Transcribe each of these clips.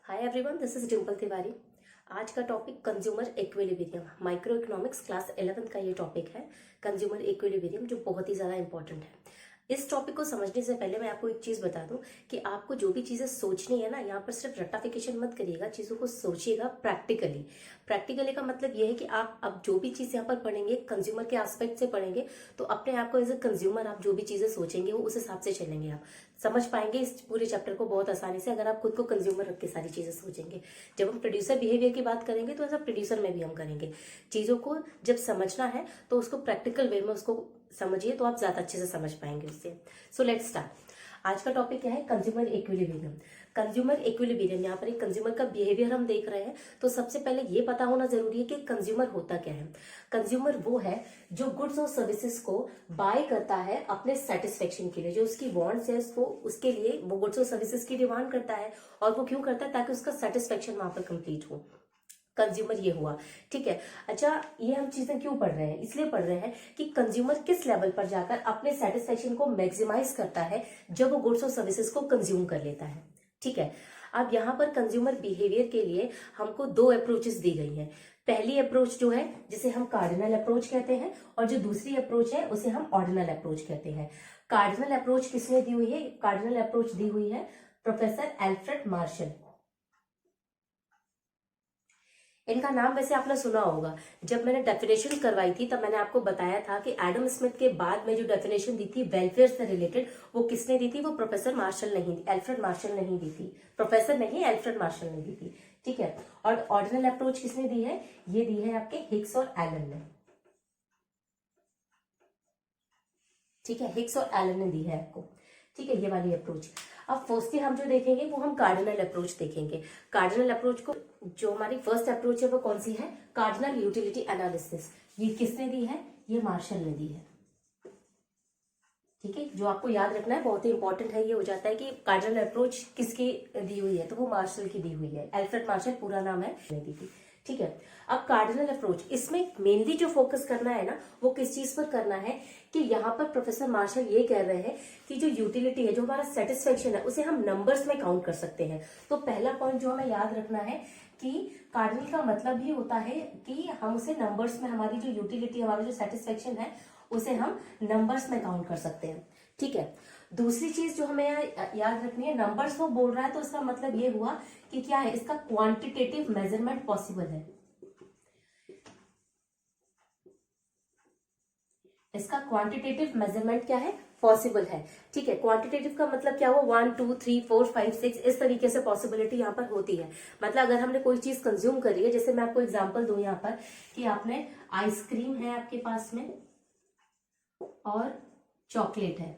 Hi everyone, this is Dimple Tiwari. आज का topic consumer equilibrium, micro economics class 11 का ये टॉपिक है। कंज्यूमर इक्विलिब्रियम जो बहुत ही ज़्यादा इंपॉर्टेंट है। इस टॉपिक को समझने से पहले मैं आपको एक चीज़ बता दूं कि आपको जो भी चीज़ें सोचनी है ना, यहाँ पर सिर्फ रट्टाफिकेशन मत करिएगा, चीज़ों को सोचिएगा प्रैक्टिकली। प्रैक्टिकली का मतलब ये है कि आप अब जो भी चीज़ यहाँ पर पढ़ेंगे कंज्यूमर के एस्पेक्ट से पढ़ेंगे, तो अपने आप को एज ए कंज्यूमर आप जो भी चीज़ें सोचेंगे वो उस हिसाब से चलेंगे। आप समझ पाएंगे इस पूरे चैप्टर को बहुत आसानी से अगर आप खुद को कंज्यूमर रख के सारी चीज़ें सोचेंगे। जब हम प्रोड्यूसर बिहेवियर की बात करेंगे तो ऐसा प्रोड्यूसर में भी हम करेंगे। चीज़ों को जब समझना है तो उसको प्रैक्टिकल वे में उसको समझिए, तो आप ज्यादा अच्छे से समझ पाएंगे उससे। So let's start. आज का टॉपिक क्या है? Consumer equilibrium. कंज्यूमर इक्विलिब्रियम, यहाँ पर एक कंज्यूमर का बिहेवियर हम देख रहे हैं। तो सबसे पहले ये पता होना जरूरी है कि कंज्यूमर होता क्या है। कंज्यूमर वो है जो गुड्स और सर्विसेज को बाय करता है अपने सेटिस्फेक्शन के लिए, जो उसकी वांट्स है उसको, उसके लिए वो गुड्स और सर्विसेज की डिमांड करता है। और वो क्यों करता है? ताकि उसका सेटिस्फेक्शन वहां पर कंप्लीट हो। कंज्यूमर ये हुआ, ठीक है। अच्छा, ये हम चीजें क्यों पढ़ रहे हैं? इसलिए पढ़ रहे हैं कि कंज्यूमर किस लेवल पर जाकर अपने सेटिस्फेक्शन को मैक्सिमाइज करता है जब वो गुड्स और सर्विसेज को कंज्यूम कर लेता है, ठीक है। अब यहाँ पर कंज्यूमर बिहेवियर के लिए हमको दो अप्रोचेस दी गई हैं। पहली अप्रोच जो है जिसे हम कार्डिनल अप्रोच कहते हैं, और जो दूसरी अप्रोच है उसे हम ऑर्डिनल अप्रोच कहते हैं। कार्डिनल अप्रोच किसने दी हुई है? कार्डिनल अप्रोच दी हुई है प्रोफेसर एल्फ्रेड मार्शल। इनका नाम वैसे आपने सुना होगा। जब मैंने डेफिनेशन करवाई थी तब मैंने आपको बताया था कि एडम स्मिथ के बाद में जो डेफिनेशन दी थी वेलफेयर से रिलेटेड, वो किसने दी थी? वो प्रोफेसर मार्शल नहीं, एल्फ्रेड मार्शल नहीं दी थी। प्रोफेसर नहीं, एल्फ्रेड मार्शल ने दी थी, ठीक है। और ऑर्डिनल अप्रोच किसने दी है? ये दी है आपके हिक्स और एलन ने, ठीक है। हिक्स और एलन ने दी है आपको, ठीक है, ये वाली अप्रोच। अब फर्स्टली हम जो देखेंगे वो हम कार्डिनल अप्रोच देखेंगे। कार्डिनल अप्रोच को, जो हमारी फर्स्ट अप्रोच है वो कौन सी है? Cardinal utility analysis. ये किसने दी है? ये मार्शल ने दी है, ठीक है। जो आपको याद रखना है, बहुत ही इंपॉर्टेंट है, ये हो जाता है कि कार्डिनल अप्रोच किसकी दी हुई है, तो वो मार्शल की दी हुई है। एल्फ्रेड मार्शल पूरा नाम है, दी थी, ठीक है। अब कार्डिनल अप्रोच, इसमें मेनली जो फोकस करना है ना, वो किस चीज पर करना है कि यहाँ पर प्रोफेसर मार्शल ये कह रहे हैं कि जो यूटिलिटी है, जो हमारा सेटिस्फेक्शन है, उसे हम नंबर्स में काउंट कर सकते हैं। तो पहला पॉइंट जो हमें याद रखना है कि कार्डिनल का मतलब ही होता है कि हम उसे नंबर्स में, हमारी जो यूटिलिटी, हमारा जो सेटिस्फेक्शन है, उसे हम नंबर्स में काउंट कर सकते हैं, ठीक है। दूसरी चीज जो हमें याद रखनी है, नंबर्स वो बोल रहा है तो इसका मतलब ये हुआ कि क्या है, इसका क्वांटिटेटिव मेजरमेंट पॉसिबल है। इसका क्वांटिटेटिव मेजरमेंट क्या है? पॉसिबल है, ठीक है। क्वांटिटेटिव का मतलब क्या हुआ? 1 2 3 4 5 6 इस तरीके से पॉसिबिलिटी यहाँ पर होती है। मतलब अगर हमने कोई चीज कंज्यूम करी है, जैसे मैं आपको एग्जांपल दूं यहाँ पर कि आपने आइसक्रीम है आपके पास में और चॉकलेट है,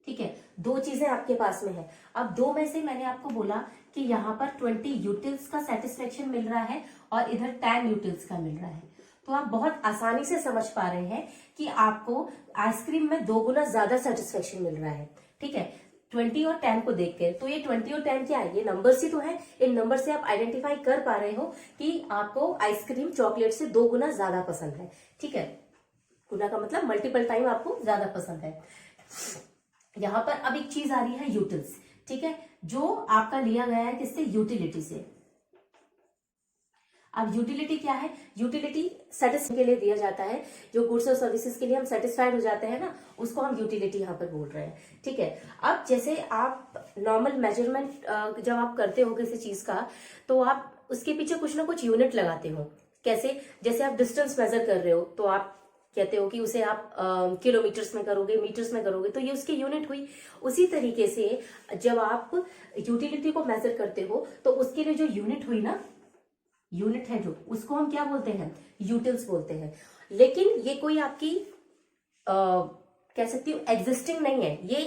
ठीक है। दो चीजें आपके पास में है। अब दो में से मैंने आपको बोला कि यहाँ पर 20 यूटिल्स का सेटिस्फेक्शन मिल रहा है और इधर 10 यूटिल्स का मिल रहा है। तो आप बहुत आसानी से समझ पा रहे हैं कि आपको आइसक्रीम में 2 गुना ज्यादा सेटिस्फेक्शन मिल रहा है, ठीक है, 20 और 10 को देख के। तो ये 20 और 10 क्या है? ये नंबर्स ही तो है। इन नंबर से आप आइडेंटिफाई कर पा रहे हो कि आपको आइसक्रीम चॉकलेट से 2 गुना ज्यादा पसंद है, ठीक है। गुना का मतलब मल्टीपल टाइम आपको ज्यादा पसंद है। यहां पर अब एक चीज आ रही है यूटिल्स, ठीक है, जो आपका लिया गया है किससे? यूटिलिटी से। अब यूटिलिटी क्या है? यूटिलिटी सेटिस्फाई के लिए दिया जाता है। जो गुड्स और सर्विसेज के लिए हम सेटिस्फाइड हो जाते हैं ना, उसको हम यूटिलिटी यहाँ पर बोल रहे हैं, ठीक है। अब जैसे आप नॉर्मल मेजरमेंट जब आप करते हो किसी चीज का, तो आप उसके पीछे कुछ ना कुछ यूनिट लगाते हो। कैसे? जैसे आप डिस्टेंस मेजर कर रहे हो तो आप कहते हो कि उसे आप किलोमीटर्स में करोगे, मीटर्स में करोगे, तो ये उसकी यूनिट हुई। उसी तरीके से जब आप यूटिलिटी को मेजर करते हो तो उसके लिए जो यूनिट हुई ना, यूनिट है जो, उसको हम क्या बोलते हैं? यूटिल्स बोलते हैं। लेकिन ये कोई आपकी कह सकती हूँ एग्जिस्टिंग नहीं है। ये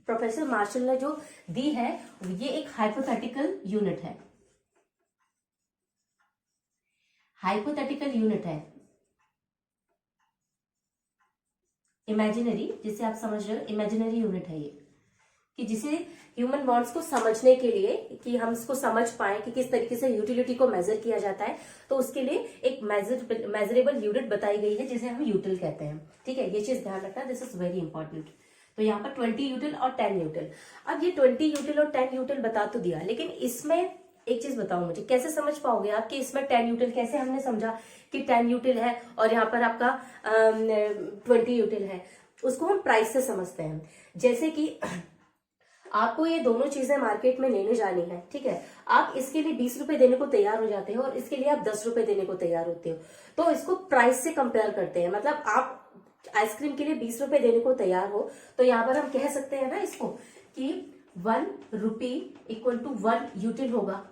प्रोफेसर मार्शल ने जो दी है ये एक हाइपोथेटिकल यूनिट है। हाइपोथेटिकल यूनिट है, इमेजिनरी, जिसे आप समझ रहे हो, इमेजिनरी यूनिट है ये, कि जिसे ह्यूमन बॉन्ड्स को समझने के लिए, कि हम इसको समझ पाए कि किस तरीके से यूटिलिटी को मेजर किया जाता है, तो उसके लिए एक मेजरेबल यूनिट बताई गई है जिसे हम यूटिल कहते हैं, ठीक है। ये चीज ध्यान रखना, दिस इज वेरी इंपॉर्टेंट। तो यहाँ पर 20 यूटिल और 10 यूटिल। अब ये 20 यूटिल और 10 यूटिल बता तो दिया, लेकिन इसमें एक चीज बताओ मुझे, कैसे समझ पाओगे आप कि इसमें 10 यूटिल, कैसे हमने समझा कि 10 यूटिल है और यहाँ पर आपका 20 यूटिल है? उसको हम प्राइस से समझते हैं। जैसे कि आपको ये दोनों चीजें मार्केट में लेने जानी है, ठीक है, आप इसके लिए 20 रुपए देने को तैयार हो जाते हो और इसके लिए आप 10 रुपए देने को तैयार होते हो, तो इसको प्राइस से कंपेयर करते हैं। मतलब आप आइसक्रीम के लिए 20 रुपए देने को तैयार हो, तो यहाँ पर हम कह सकते हैं ना इसको कि 1 रुपी इक्वल टू 1 यूटिल होगा,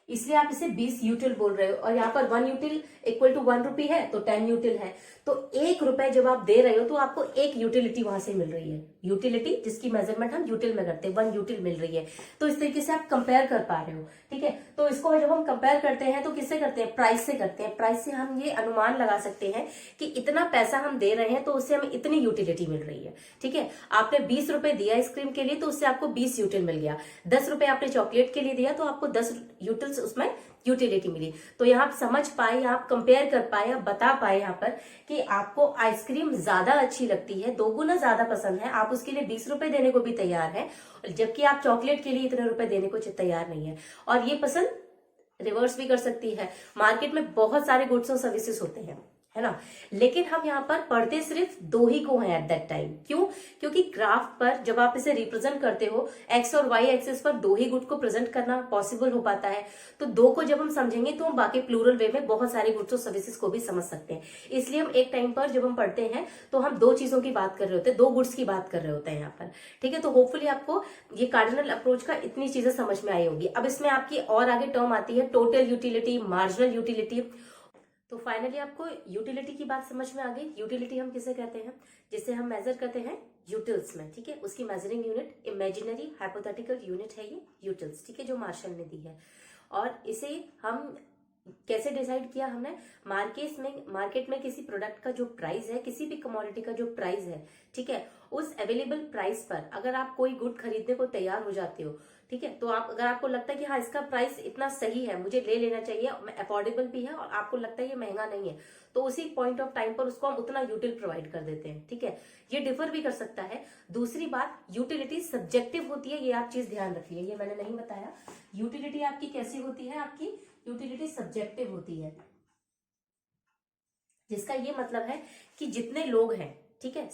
इसलिए आप इसे 20 यूटिल बोल रहे हो। और यहाँ पर 1 यूटिल इक्वल टू 1 रुपी है तो 10 यूटिल है, तो 1 रुपए जब आप दे रहे हो तो आपको एक यूटिलिटी वहां से मिल रही है, यूटिलिटी जिसकी मेजरमेंट हम यूटिल में करते हैं, 1 यूटिल मिल रही है। तो इस तरीके से आप कंपेयर कर पा रहे हो, ठीक है। तो इसको जब हम कंपेयर करते हैं तो किससे करते हैं? प्राइस से करते हैं। प्राइस से हम ये अनुमान लगा सकते हैं कि इतना पैसा हम दे रहे हैं तो उससे हमें इतनी यूटिलिटी मिल रही है, ठीक है। आपने 20 रुपए दिया आइसक्रीम के लिए तो उससे आपको 20 यूटिल मिल गया। 10 रुपए आपने चॉकलेट के लिए दिया तो आपको 10 यूटिल्स उसमें यूटिलिटी मिली। तो यहाँ आप समझ पाए, आप कंपेयर कर पाए, आप बता पाए यहाँ पर कि आपको आइसक्रीम ज्यादा अच्छी लगती है, 2 गुना ज्यादा पसंद है, आप उसके लिए 20 रुपए देने को भी तैयार है, जबकि आप चॉकलेट के लिए इतने रुपए देने को तैयार नहीं है। और ये पसंद रिवर्स भी कर सकती है। मार्केट में बहुत सारे गुड्स और सर्विसेज होते हैं, है ना, लेकिन हम यहाँ पर पढ़ते सिर्फ 2 ही को हैं एट दैट टाइम। क्यों? क्योंकि ग्राफ पर जब आप इसे रिप्रेजेंट करते हो एक्स और वाई एक्सिस पर 2 ही गुड को प्रेजेंट करना पॉसिबल हो पाता है। तो 2 को जब हम समझेंगे तो हम बाकी प्लूरल वे में बहुत सारे गुड्स और सर्विसेज को भी समझ सकते हैं। इसलिए हम एक टाइम पर जब हम पढ़ते हैं तो हम 2 चीजों की बात कर रहे होते हैं, 2 गुड्स की बात कर रहे होते हैं यहाँ पर, ठीक है। तो होपफुली आपको ये कार्डिनल अप्रोच का इतनी चीजें समझ में आई होगी। अब इसमें आपकी और आगे टर्म आती है टोटल यूटिलिटी, मार्जिनल यूटिलिटी। तो फाइनली आपको यूटिलिटी की बात समझ में आ गई। यूटिलिटी हम किसे कहते हैं? जिसे हम मेजर करते हैं यूटिल्स में, ठीक है। उसकी measuring unit imaginary hypothetical unit है ये यूटिल्स, ठीक है, जो मार्शल ने दी है। और इसे हम कैसे डिसाइड किया हमने? मार्केट में किसी प्रोडक्ट का जो प्राइस है, किसी भी कमोडिटी का जो प्राइस है, ठीक है, उस अवेलेबल प्राइस पर अगर आप कोई गुड खरीदने को तैयार हो जाते हो, ठीक है, तो आप अगर आपको लगता है कि हाँ इसका प्राइस इतना सही है, मुझे ले लेना चाहिए, अफोर्डेबल भी है और आपको लगता है ये महंगा नहीं है, तो उसी पॉइंट ऑफ टाइम पर उसको हम उतना यूटिल प्रोवाइड कर देते हैं, ठीक है। ये डिफर भी कर सकता है। दूसरी बात, यूटिलिटी सब्जेक्टिव होती है, ये आप चीज ध्यान रखिए, ये मैंने नहीं बताया। यूटिलिटी आपकी कैसी होती है? आपकी यूटिलिटी सब्जेक्टिव होती है, जिसका ये मतलब है कि जितने लोग हैं, ठीक है,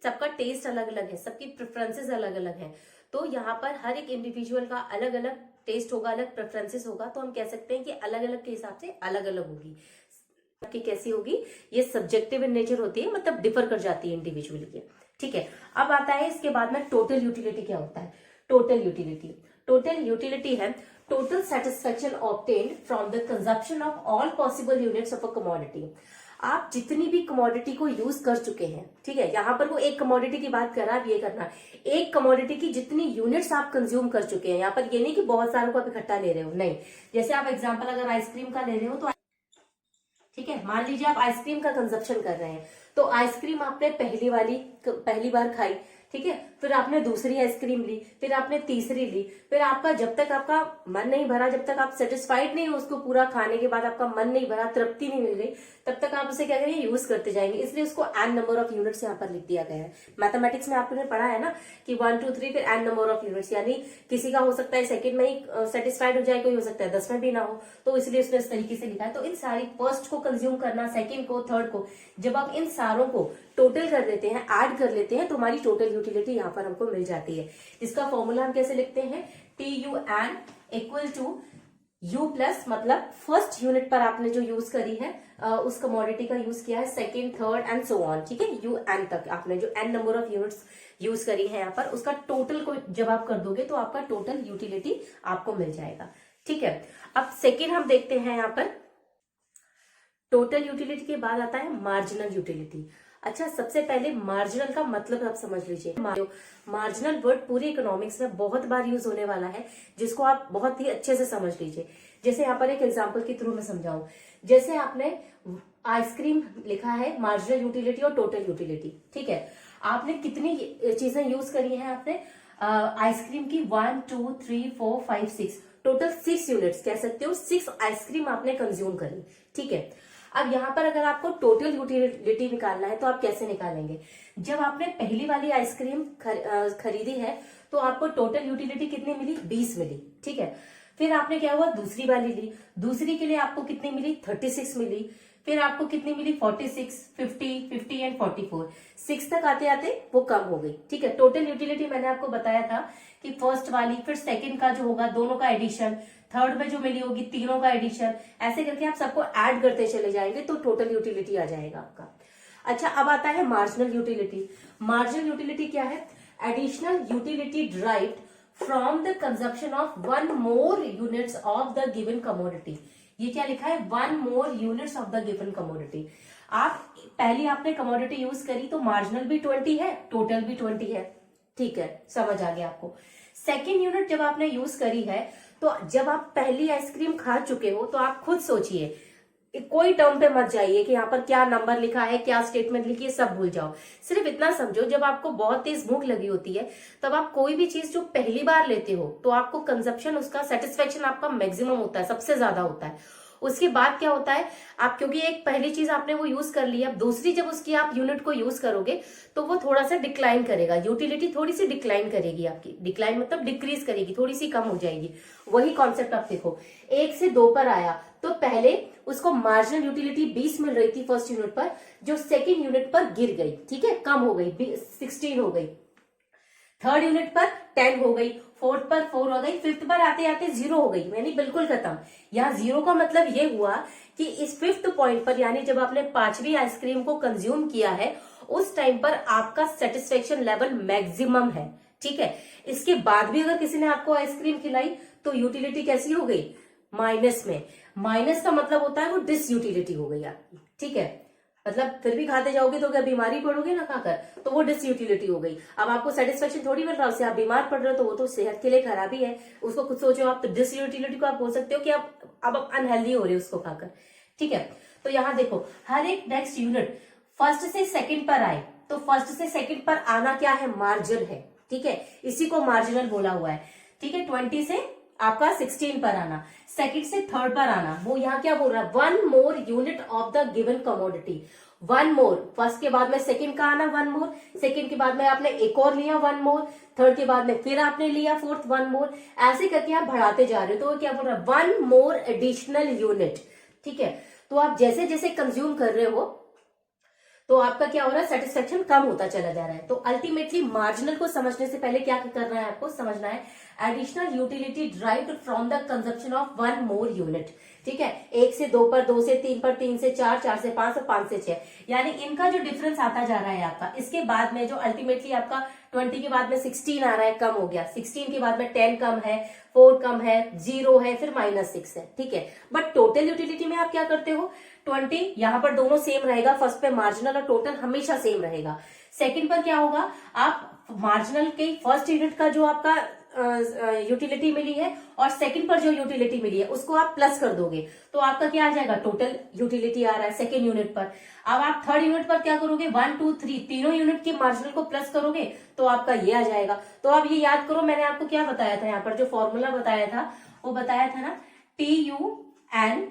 सबका टेस्ट अलग अलग है, सबकी प्रेफरेंसेस अलग अलग है। तो यहाँ पर हर एक इंडिविजुअल का अलग अलग टेस्ट होगा, अलग प्रेफरेंसेस होगा, तो हम कह सकते हैं कि अलग अलग के हिसाब से अलग अलग होगी। आपकी कैसी होगी? ये सब्जेक्टिव इन नेचर होती है, मतलब डिफर कर जाती है इंडिविजुअल की, ठीक है। अब आता है इसके बाद में टोटल यूटिलिटी क्या होता है? टोटल यूटिलिटी है total satisfaction obtained from the consumption of all possible units of a commodity. आप जितनी भी कमोडिटी को यूज कर चुके हैं, ठीक है, यहाँ पर वो एक कमोडिटी की बात कर रहा है, आप ये करना, एक कमोडिटी की जितनी यूनिट्स आप कंज्यूम कर चुके हैं। यहाँ पर ये नहीं कि बहुत सारों को आप इकट्ठा ले रहे हो, नहीं। जैसे आप एग्जांपल अगर आइसक्रीम का ले रहे हो तो ठीक है, मान लीजिए आप आइसक्रीम का कंजप्शन कर रहे हैं, तो आइसक्रीम आपने पहली बार खाई, ठीक है, फिर आपने दूसरी आइसक्रीम ली, फिर आपने तीसरी ली, फिर आपका जब तक आपका मन नहीं भरा, जब तक आप सेटिस्फाइड नहीं हो उसको पूरा खाने के बाद, आपका मन नहीं भरा, तृप्ति नहीं मिल गई, तब तक आप उसे क्या करेंगे? यूज करते जाएंगे। इसलिए उसको एन नंबर ऑफ यूनिट्स यहाँ पर लिख दिया गया है। मैथमेटिक्स में आपने पढ़ा है ना कि 1 2 3 फिर एन नंबर ऑफ यूनिट्स, यानी किसी का हो सकता है सेकंड में ही सेटिस्फाइड हो जाए, कोई हो सकता है 10 में भी ना हो, तो इसलिए उसने इस तरीके से लिखा है। तो इन सारी फर्स्ट को कंज्यूम करना, सेकेंड को, थर्ड को, जब आप इन सारों को टोटल कर लेते हैं, ऐड कर लेते हैं, तो हमारी टोटल यूटिलिटी यहाँ पर हमको मिल जाती है। इसका फॉर्मूला हम कैसे लिखते हैं? TUN equal to U plus, मतलब फर्स्ट यूनिट पर आपने जो यूज करी है उस कमोडिटी का यूज किया है, second, third and so on, ठीक है, UN तक आपने जो N number of units use करी है यहाँ पर, उसका टोटल को जब आप कर दोगे तो आपका टोटल यूटिलिटी आपको मिल जाएगा, ठीक है। अब सेकेंड हम देखते हैं यहाँ पर, टोटल यूटिलिटी के बाद आता है मार्जिनल यूटिलिटी। अच्छा, सबसे पहले मार्जिनल का मतलब आप समझ लीजिए। मार्जिनल वर्ड पूरी इकोनॉमिक्स में बहुत बार यूज होने वाला है, जिसको आप बहुत ही अच्छे से समझ लीजिए। जैसे यहाँ पर एक एग्जांपल के थ्रू मैं समझाऊं, जैसे आपने आइसक्रीम लिखा है, मार्जिनल यूटिलिटी और टोटल यूटिलिटी, ठीक है, आपने कितनी चीजें यूज करी हैं? आपने आइसक्रीम की 1 2 3 4 5 6, टोटल 6 यूनिट्स कह सकते हो, 6 आइसक्रीम आपने कंज्यूम करी, ठीक है। अब यहाँ पर अगर आपको टोटल यूटिलिटी निकालना है तो आप कैसे निकालेंगे? जब आपने पहली वाली आइसक्रीम खरीदी है तो आपको टोटल यूटिलिटी कितनी मिली? 20 मिली, ठीक है। फिर आपने क्या हुआ, दूसरी वाली ली, दूसरी के लिए आपको कितनी मिली? 36 मिली। फिर आपको कितनी मिली? 46, 50 एंड 44, 6 तक आते आते वो कम हो गई, ठीक है। टोटल यूटिलिटी मैंने आपको बताया था कि फर्स्ट वाली, फिर सेकंड का जो होगा दोनों का एडिशन, थर्ड में जो मिली होगी तीनों का एडिशन, ऐसे करके आप सबको ऐड करते चले जाएंगे तो टोटल यूटिलिटी आ जाएगा आपका। अच्छा, अब आता है मार्जिनल यूटिलिटी। मार्जिनल यूटिलिटी क्या है? Additional utility derived from the consumption of one more units of the given commodity. ये क्या लिखा है? One more units of the given commodity. आप पहली आपने कमोडिटी यूज करी तो मार्जिनल भी 20 है, टोटल भी 20 है, ठीक है, समझ आ गया आपको। सेकेंड यूनिट जब आपने यूज करी है तो जब आप पहली आइसक्रीम खा चुके हो तो आप खुद सोचिए, कोई टर्म पे मत जाइए कि यहाँ पर क्या नंबर लिखा है, क्या स्टेटमेंट लिखी है, सब भूल जाओ। सिर्फ इतना समझो, जब आपको बहुत तेज भूख लगी होती है तब आप कोई भी चीज जो पहली बार लेते हो तो आपको कंजप्शन, उसका सेटिस्फेक्शन आपका मैक्सिमम होता है, सबसे ज्यादा होता है। उसके बाद क्या होता है, आप क्योंकि एक पहली चीज आपने वो यूज कर ली, अब दूसरी जब उसकी आप यूनिट को यूज करोगे तो वो थोड़ा सा डिक्लाइन करेगा, यूटिलिटी थोड़ी सी डिक्लाइन करेगी आपकी। डिक्लाइन मतलब डिक्रीज करेगी, थोड़ी सी कम हो जाएगी। वही कॉन्सेप्ट आप देखो, 1 से 2 पर आया तो पहले उसको मार्जिनल यूटिलिटी 20 मिल रही थी फर्स्ट यूनिट पर, जो सेकेंड यूनिट पर गिर गई, ठीक है, कम हो गई, 16 हो गई। थर्ड यूनिट पर 10 हो गई, फोर्थ पर 4 हो गई, फिफ्थ पर आते आते 0 हो गई, यानी बिल्कुल खत्म। यहाँ 0 का मतलब ये हुआ कि इस फिफ्थ पॉइंट पर, यानी जब आपने 5वीं आइसक्रीम को कंज्यूम किया है उस टाइम पर आपका सेटिस्फेक्शन लेवल मैक्सिमम है, ठीक है। इसके बाद भी अगर किसी ने आपको आइसक्रीम खिलाई तो यूटिलिटी कैसी हो गई? माइनस में। माइनस का मतलब होता है वो डिसयूटिलिटी हो गई आपकी, ठीक है। मतलब फिर भी खाते जाओगे तो क्या बीमारी पड़ोगे ना खाकर, तो वो डिसयूटिलिटी हो गई। अब आपको सेटिस्फेक्शन थोड़ी मिल रहा है उससे, आप बीमार पड़ रहे हो तो वो तो सेहत के लिए खराबी है, उसको खुद सोचो आप। तो डिसयूटिलिटी को आप बोल सकते हो कि आप अनहेल्दी हो रहे हो उसको खाकर, ठीक है। तो यहाँ देखो, हर एक नेक्स्ट यूनिट फर्स्ट से सेकंड पर आए तो फर्स्ट से सेकंड पर आना क्या है? मार्जिन है, ठीक है, इसी को मार्जिनल बोला हुआ है, ठीक है। 20 से आपका 16 पर आना, सेकंड से थर्ड पर आना, वो यहाँ क्या बोल रहा है? One more unit of the given commodity. One more, first के बाद में सेकंड का आना, वन मोर, सेकंड के बाद में आपने एक और लिया, वन मोर, थर्ड के बाद में फिर आपने लिया फोर्थ, वन मोर, ऐसे करके आप बढ़ाते जा रहे हो। तो वो क्या बोल रहा है? वन मोर एडिशनल यूनिट, ठीक है। तो आप जैसे जैसे कंज्यूम कर रहे हो तो आपका क्या हो रहा है? सेटिस्फेक्शन कम होता चला जा रहा है। तो अल्टीमेटली मार्जिनल को समझने से पहले क्या करना है आपको? समझना है additional utility derived from the consumption of one more unit, ठीक है। 1 से 2 पर, 2 से 3 पर, 3 से 4, 4 से 5 और 5 से 6, यानी इनका जो डिफरेंस आता जा रहा है आपका, इसके बाद में जो अल्टीमेटली आपका 20 के बाद में 16 आ रहा है, कम हो गया, 16 के बाद में 10 कम है, 4 कम है, 0 है, फिर -6 है, ठीक है। बट टोटल यूटिलिटी में आप क्या करते हो? 20 यहाँ पर दोनों सेम रहेगा, फर्स्ट पे मार्जिनल और टोटल हमेशा सेम रहेगा। सेकंड पर क्या होगा? आप मार्जिनल के फर्स्ट यूनिट का जो आपका यूटिलिटी मिली है और सेकंड पर जो यूटिलिटी मिली है उसको आप प्लस कर दोगे तो आपका क्या आ जाएगा? टोटल यूटिलिटी आ रहा है सेकंड यूनिट पर। अब आप थर्ड यूनिट पर क्या करोगे? 1, 2, 3 तीनों यूनिट की मार्जिनल को प्लस करोगे तो आपका ये आ जाएगा। तो आप ये याद करो, मैंने आपको क्या बताया था यहाँ पर, जो फॉर्मूला बताया था वो बताया था ना, TUN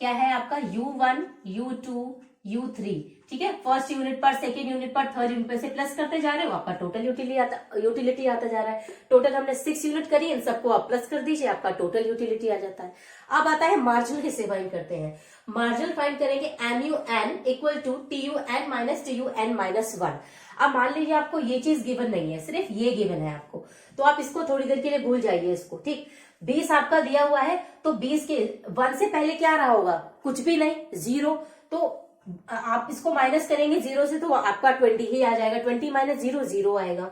क्या है आपका? U1, U2, U3, ठीक है। फर्स्ट यूनिट पर, सेकेंड यूनिट पर, थर्ड यूनिट पर से प्लस करते जा रहे हो, आपका टोटल यूटिलिटी आता जा रहा है। टोटल हमने 6 यूनिट करी, इन सबको आप प्लस कर दीजिए, आपका टोटल यूटिलिटी आ जाता है। अब आता है मार्जिनल, किसे फाइंड करते हैं? मार्जिनल फाइंड करेंगे MUN equal to TUN minus TUN minus 1। अब मान लीजिए आपको ये चीज गिवन नहीं है, सिर्फ ये गिवन है आपको, तो आप इसको थोड़ी देर के लिए भूल जाइए इसको, ठीक। 20 आपका दिया हुआ है तो 20 के 1 से पहले क्या रहा होगा? कुछ भी नहीं, 0। तो आप इसको माइनस करेंगे 0 से तो आपका 20 ही आ जाएगा, 20 माइनस 0, 0 आएगा।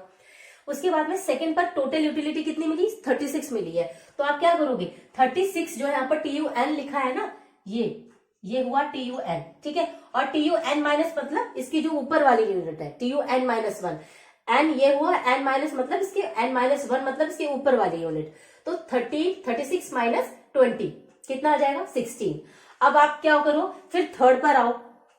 उसके बाद में सेकंड पर टोटल यूटिलिटी कितनी मिली? 36 मिली है। तो आप क्या करोगे? 36 जो यहाँ पर TUN लिखा है ना, ये हुआ TUN, ठीक है। और TUN माइनस मतलब इसकी जो ऊपर वाली यूनिट है, TUN माइनस 1, n ये हुआ, n माइनस मतलब इसके n माइनस 1 मतलब इसके ऊपर वाली यूनिट। तो 36 माइनस 20 कितना आ जाएगा? 16। अब आप क्या करो? फिर थर्ड पर आओ,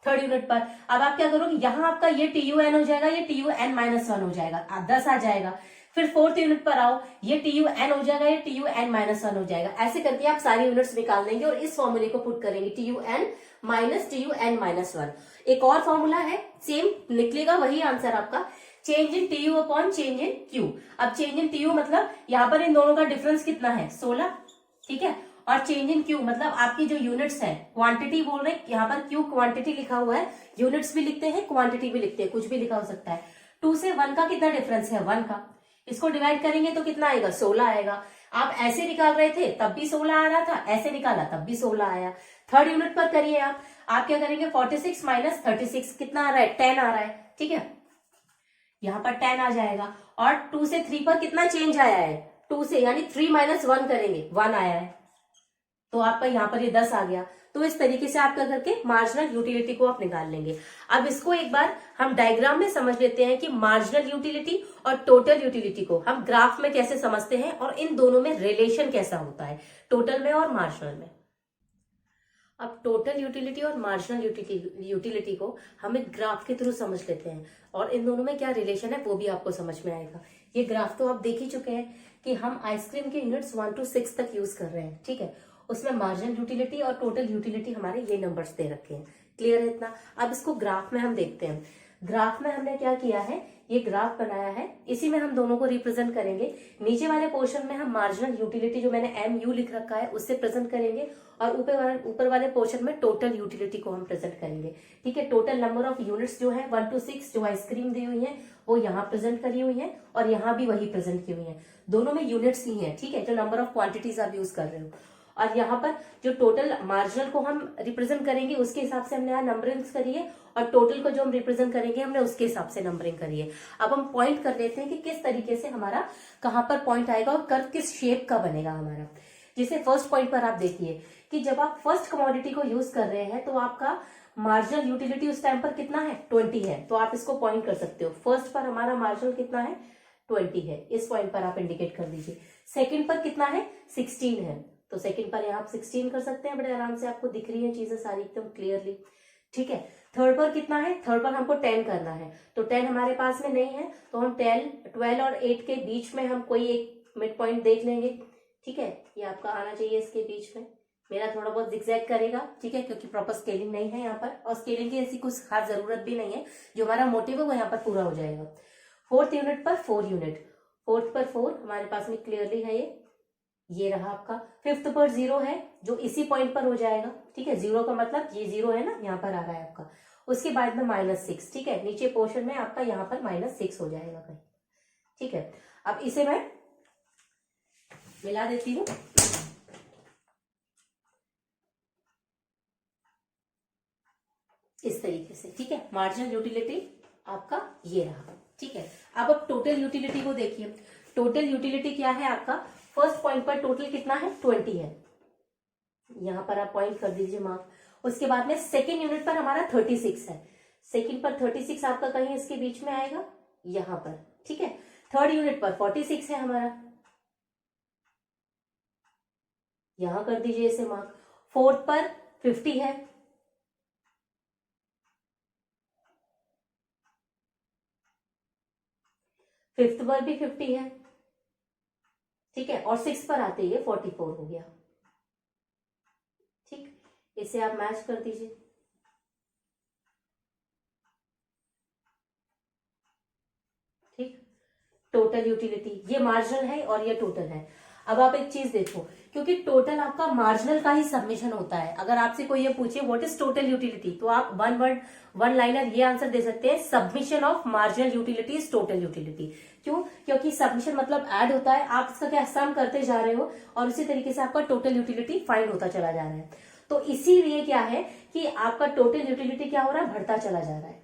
थर्ड यूनिट पर। अब आप क्या करोगे? यहाँ आपका ये TUN हो जाएगा, ये TUN माइनस 1 हो जाएगा, 10 आ जाएगा। फिर फोर्थ यूनिट पर आओ, ये TUN हो जाएगा, ये TUN-1 हो जाएगा। ऐसे करके आप सारी यूनिट्स निकाल लेंगे और इस फॉर्मूले को पुट करेंगे, TUN माइनस TUN-1। एक और फॉर्मूला है, सेम निकलेगा वही आंसर आपका, change in TU upon change in Q। अब चेंज इन TU मतलब यहाँ पर इन दोनों का डिफरेंस कितना है, 16, ठीक है। और चेंज इन Q मतलब आपकी जो यूनिट्स है, क्वांटिटी बोल रहे हैं, यहाँ पर Q क्वांटिटी लिखा हुआ है, यूनिट्स भी लिखते हैं, क्वांटिटी भी लिखते हैं, कुछ भी लिखा हो सकता है। 2 से 1 का कितना डिफरेंस है, 1 का, इसको डिवाइड करेंगे तो कितना आएगा, 16 आएगा। आप ऐसे निकाल रहे थे तब भी 16 आ रहा था, ऐसे निकाला तब भी 16 आया। थर्ड यूनिट पर करिए आप क्या करेंगे, 46 माइनस 36 कितना आ रहा है, 10 आ रहा है, ठीक है, यहाँ पर 10 आ जाएगा। और 2 से 3 पर कितना चेंज आया है, 2 से, यानी 3 माइनस 1 करेंगे, 1 आया है, तो आपका यहाँ पर ये 10 आ गया। तो इस तरीके से आप क्या करके मार्जिनल यूटिलिटी को आप निकाल लेंगे। अब इसको एक बार हम डायग्राम में समझ लेते हैं कि मार्जिनल यूटिलिटी और टोटल यूटिलिटी को हम ग्राफ में कैसे समझते हैं और इन दोनों में रिलेशन कैसा होता है, टोटल में और मार्जिनल में। अब टोटल यूटिलिटी और मार्जिनल यूटिलिटी को हम एक ग्राफ के थ्रू समझ लेते हैं और इन दोनों में क्या रिलेशन है वो भी आपको समझ में आएगा। ये ग्राफ तो आप देख ही चुके हैं कि हम आइसक्रीम के यूनिट्स 1 to 6 तक यूज कर रहे हैं, ठीक है। उसमें मार्जिनल यूटिलिटी और टोटल यूटिलिटी हमारे ये नंबर्स दे रखे हैं, क्लियर है इतना। अब इसको ग्राफ में हम देखते हैं। ग्राफ में हमने क्या किया है, ये ग्राफ बनाया है, इसी में हम दोनों को रिप्रेजेंट करेंगे। नीचे वाले पोर्शन में हम मार्जिनल यूटिलिटी जो मैंने MU लिख रखा है उससे प्रेजेंट करेंगे और ऊपर वाले पोर्शन में टोटल यूटिलिटी को हम प्रेजेंट करेंगे, ठीक है। टोटल नंबर ऑफ यूनिट्स जो है 1 to 6 जो आइसक्रीम दी हुई है वो यहाँ प्रेजेंट करी हुई है और यहाँ भी वही प्रेजेंट की हुई है, दोनों में यूनिट्स ही है, ठीक है, जो नंबर ऑफ क्वांटिटीज आप यूज कर रहे हो। और यहाँ पर जो टोटल मार्जिनल को हम रिप्रेजेंट करेंगे उसके हिसाब से हमने यहाँ नंबरिंग करी है और टोटल को जो हम रिप्रेजेंट करेंगे हमने उसके हिसाब से नंबरिंग करी है। अब हम पॉइंट कर लेते हैं कि किस तरीके से हमारा कहाँ पर पॉइंट आएगा और कर्व किस शेप का बनेगा हमारा। जैसे फर्स्ट पॉइंट पर आप देखिए कि जब आप फर्स्ट कमोडिटी को यूज कर रहे हैं तो आपका मार्जिनल यूटिलिटी उस टाइम पर कितना है, 20 है, तो आप इसको पॉइंट कर सकते हो। फर्स्ट पर हमारा मार्जिनल कितना है, 20 है, इस पॉइंट पर आप इंडिकेट कर दीजिए। सेकंड पर कितना है, 16 है, तो सेकंड पर यहाँ आप 16 कर सकते हैं, बड़े आराम से आपको दिख रही है चीजें सारी एकदम क्लियरली, ठीक है। थर्ड पर कितना है, थर्ड पर हमको 10 करना है, तो 10 हमारे पास में नहीं है, तो हम 12 और 8 के बीच में हम कोई एक मिड पॉइंट देख लेंगे, ठीक है। ये आपका आना चाहिए इसके बीच में, मेरा थोड़ा बहुत जिगजैग करेगा, ठीक है, क्योंकि प्रॉपर स्केलिंग नहीं है यहाँ पर और स्केलिंग की ऐसी कुछ खास जरूरत भी नहीं है, जो हमारा मोटिव है वो यहाँ पर पूरा हो जाएगा। फोर्थ यूनिट पर 4 यूनिट, फोर्थ पर 4 हमारे पास में क्लियरली है, ये रहा आपका। फिफ्थ पर 0 है जो इसी पॉइंट पर हो जाएगा, ठीक है, 0 का मतलब ये 0 है ना, यहाँ पर आ रहा है आपका। उसके बाद में -6, ठीक है, नीचे पोर्शन में आपका यहाँ पर -6 हो जाएगा कहीं, ठीक है। अब इसे मैं मिला देती हूँ, इस तरीके से, ठीक है। मार्जिनल यूटिलिटी आपका ये रहा, ठीक है। अब टोटल यूटिलिटी को देखिए। टोटल यूटिलिटी क्या है आपका, फर्स्ट पॉइंट पर टोटल कितना है, 20 है, यहां पर आप पॉइंट कर दीजिए मार्क। उसके बाद में सेकेंड यूनिट पर हमारा 36 है, सेकेंड पर 36 आपका कहीं इसके बीच में आएगा यहां पर, ठीक है। थर्ड यूनिट पर 46 है हमारा, यहां कर दीजिए इसे मार्क। फोर्थ पर 50 है, फिफ्थ पर भी 50 है, ठीक है, और 6 पर आते ही 44 हो गया, ठीक। इसे आप मैच कर दीजिए, ठीक। टोटल यूटिलिटी ये मार्जिनल है और ये टोटल है। अब आप एक चीज देखो, क्योंकि टोटल आपका मार्जिनल का ही सबमिशन होता है। अगर आपसे कोई ये पूछे व्हाट इज टोटल यूटिलिटी, तो आप वन लाइनर ये आंसर दे सकते हैं, submission of marginal utility is total utility. क्यों, क्योंकि सबमिशन मतलब ऐड होता है, आप इसका क्या सम करते जा रहे हो और उसी तरीके से आपका टोटल यूटिलिटी फाइंड होता चला जा रहा है। तो इसीलिए क्या है कि आपका टोटल यूटिलिटी क्या हो रहा है, बढ़ता चला जा रहा है,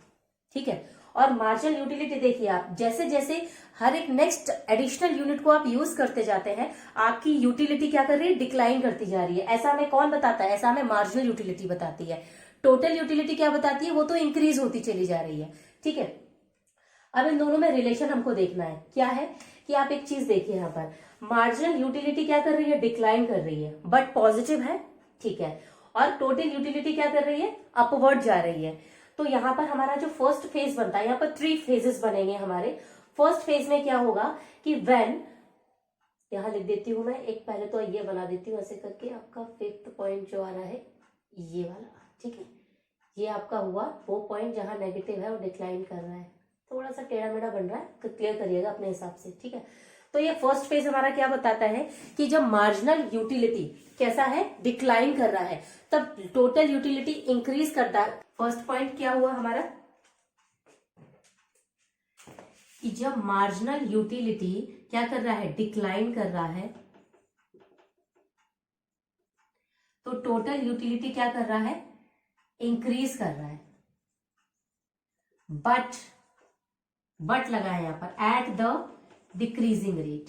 ठीक है। और मार्जिनल यूटिलिटी देखिए आप, जैसे जैसे हर एक नेक्स्ट एडिशनल यूनिट को आप यूज करते जाते हैं, आपकी यूटिलिटी क्या कर रही है, डिक्लाइन करती जा रही है। ऐसा हमें कौन बताता है, ऐसा हमें मार्जिनल यूटिलिटी बताती है। टोटल यूटिलिटी क्या बताती है, वो तो इंक्रीज होती चली जा रही है, ठीक है। अब इन दोनों में रिलेशन हमको देखना है, क्या है कि आप एक चीज देखिए यहाँ पर, मार्जिनल यूटिलिटी क्या कर रही है, डिक्लाइन कर रही है, बट पॉजिटिव है, ठीक है। और टोटल यूटिलिटी क्या कर रही है, अपवर्ड जा रही है। तो यहाँ पर हमारा जो फर्स्ट फेज बनता है, यहाँ पर 3 फेजेस बनेंगे हमारे। फर्स्ट फेज में क्या होगा कि व्हेन, यहां लिख देती हूं मैं, एक पहले तो ये बना देती हूँ ऐसे करके, आपका 5th पॉइंट जो आ रहा है ये वाला, ठीक है, ये आपका हुआ वो पॉइंट जहां नेगेटिव है वो डिक्लाइन कर रहा है, थोड़ा सा टेढ़ा मेढ़ा बन रहा है, तो क्लियर करिएगा अपने हिसाब से, ठीक है। तो ये फर्स्ट फेज हमारा क्या बताता है कि जब मार्जिनल यूटिलिटी कैसा है, डिक्लाइन कर रहा है, तब टोटल यूटिलिटी इंक्रीज करता है। फर्स्ट पॉइंट क्या हुआ हमारा कि जब मार्जिनल यूटिलिटी क्या कर रहा है, डिक्लाइन कर रहा है, तो टोटल यूटिलिटी क्या कर रहा है, इंक्रीज कर रहा है। बट लगा है यहां पर, at the decreasing rate.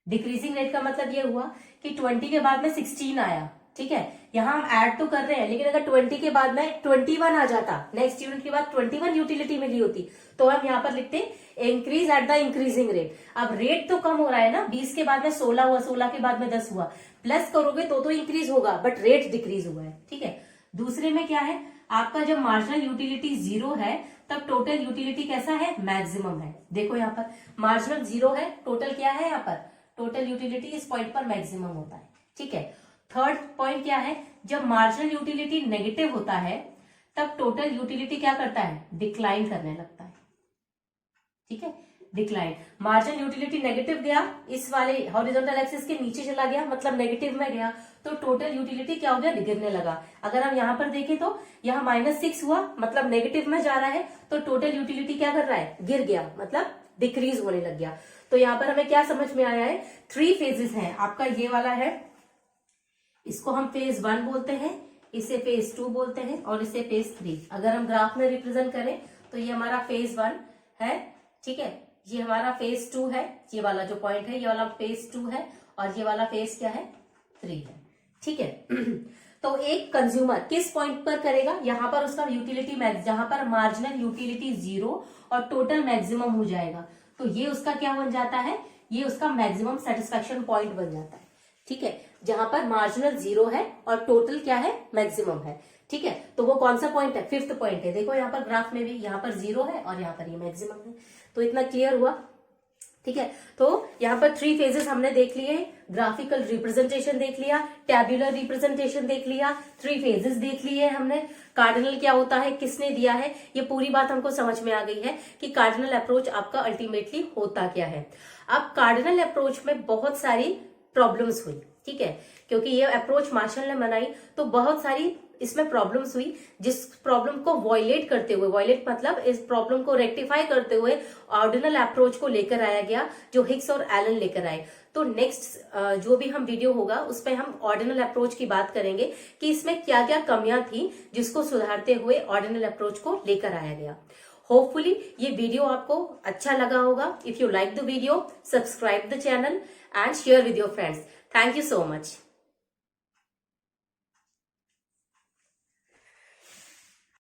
Decreasing rate का मतलब ये हुआ कि 20 के बाद में 16 आया, ठीक है, यहां हम ऐड तो कर रहे हैं, लेकिन अगर 20 के बाद में 21 आ जाता, नेक्स्ट यूनिट के बाद 21 यूटिलिटी मिली होती, तो हम यहां पर लिखते increase at the increasing rate. अब रेट तो कम हो रहा है ना, 20 के बाद में 16 हुआ, 16 के बाद में 10 हुआ, प्लस करोगे तो इंक्रीज होगा, बट रेट डिक्रीज हुआ है, ठीक है। दूसरे में क्या है, आपका जब मार्जिनल यूटिलिटी 0 है तब टोटल यूटिलिटी कैसा है, मैक्सिमम है। देखो यहाँ पर मार्जिनल 0 है, टोटल क्या है, यहाँ पर टोटल यूटिलिटी इस पॉइंट पर मैक्सिमम होता है, ठीक है। थर्ड पॉइंट क्या है, जब मार्जिनल यूटिलिटी नेगेटिव होता है तब टोटल यूटिलिटी क्या करता है, डिक्लाइन करने लगता है, ठीक है, डिक्लाइन। मार्जिनल यूटिलिटी नेगेटिव गया, इस वाले हॉरिजॉन्टल एक्सिस के नीचे चला गया, मतलब नेगेटिव में गया, तो टोटल यूटिलिटी क्या हो गया, गिरने लगा। अगर हम यहाँ पर देखें तो यहाँ -6 हुआ, मतलब नेगेटिव में जा रहा है, तो टोटल यूटिलिटी क्या कर रहा है, गिर गया, मतलब डिक्रीज होने लग गया। तो यहाँ पर हमें क्या समझ में आया है, 3 फेजेस हैं आपका, ये वाला है, इसको हम फेज 1 बोलते हैं, इसे फेज 2 बोलते हैं, और इसे फेज 3। अगर हम ग्राफ में रिप्रेजेंट करें तो ये हमारा फेज 1 है, ठीक है, ये हमारा फेज 2 है, ये वाला जो पॉइंट है ये वाला फेज 2 है, और ये वाला फेज क्या है, 3 है, ठीक है। तो एक कंज्यूमर किस पॉइंट पर करेगा, यहां पर उसका यूटिलिटी मैक्स, जहां पर मार्जिनल यूटिलिटी 0 और टोटल मैक्सिमम हो जाएगा, तो ये उसका क्या बन जाता है, ये उसका मैक्सिमम सेटिस्फेक्शन पॉइंट बन जाता है, ठीक है, जहां पर मार्जिनल 0 है और टोटल क्या है, मैक्सिमम है, ठीक है। तो वो कौन सा पॉइंट है, 5th पॉइंट है। देखो यहाँ पर ग्राफ में भी यहाँ पर 0 है और यहाँ पर ये मैक्सिमम है, तो इतना क्लियर हुआ, ठीक है। तो यहाँ पर 3 फेजेस हमने देख लिए, ग्राफिकल रिप्रेजेंटेशन देख लिया, टैब्यूलर रिप्रेजेंटेशन देख लिया, 3 फेजेस देख लिए हमने, कार्डिनल क्या होता है, किसने दिया है, ये पूरी बात हमको समझ में आ गई है कि कार्डिनल अप्रोच आपका अल्टीमेटली होता क्या है। अब कार्डिनल अप्रोच में बहुत सारी प्रॉब्लम्स हुई, ठीक है, क्योंकि ये अप्रोच मार्शल ने बनाई तो बहुत सारी इसमें प्रॉब्लम्स हुई, जिस प्रॉब्लम को वॉयलेट करते हुए, वॉयलेट मतलब इस प्रॉब्लम को रेक्टिफाई करते हुए ऑर्डिनल अप्रोच को लेकर आया गया, जो हिग्स और एलन लेकर आए। तो नेक्स्ट जो भी हम वीडियो होगा उस पर हम ऑर्डिनल अप्रोच की बात करेंगे कि इसमें क्या क्या कमियां थी जिसको सुधारते हुए ऑर्डिनल अप्रोच को लेकर आया गया। होपफुली ये वीडियो आपको अच्छा लगा होगा। If you like the video, subscribe the channel and share with your friends. Thank you so much.